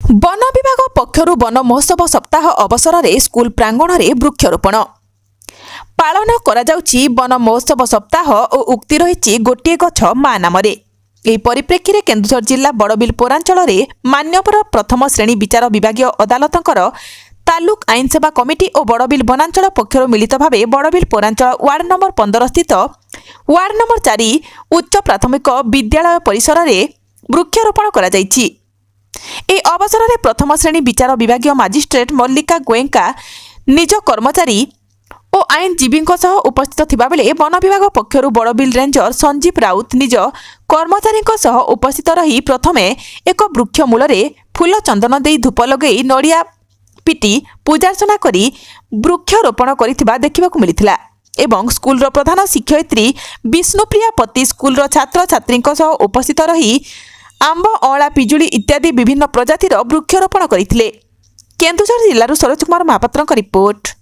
One विभाग पक्षरु one महोत्सव सप्ताह अवसर में स्कूल प्रांगण में वृक्षरोपण पालन कराଯାउछि। वन महोत्सव सप्ताह और उक्ति रही गोटे गछ मां नाम। यह परिप्रेक्षी में केन्दुझर जिला बड़बिल पौरांचल में मान्यवर प्रथम श्रेणी विचार विभाग अदालतंकर तालुक आईन सेवा कमिटी और बड़बिल वनांचल पक्षर मिलित भाव बड़बिल पौरांचल वार्ड नंबर 15 स्थित वार्ड नंबर 4 उच्च प्राथमिक विद्यालय परिसर में वृक्षरोपण करा जायछि। ए अवसर में प्रथम श्रेणी विचार विभाग मजिस्ट्रेट मल्लिका गोयंका निज कर्मचारी और आईनजीवी उपस्थित थिबा बेले वन विभाग पक्षरु बड़बिल रेंजर संजीव राउत निज कर्मचारी उपस्थित रही प्रथमे एक वृक्ष मूल फूल चंदन दे धूप लगे नड़िया पिटी पूजार्चना करी वृक्षरोपण करिथिबा देखिबाकु मिलिथिला एवं स्कूल प्रधान शिक्षयित्री विष्णुप्रिया पति स्कूल छात्र छात्री उपस्थित रही आंब अँला पिजुली इत्यादि विभिन्न प्रजातिर वृक्षरोपण करथिले। केन्दुझर जिल्लारु सरोज कुमार महापात्रଙ୍କ रिपोर्ट।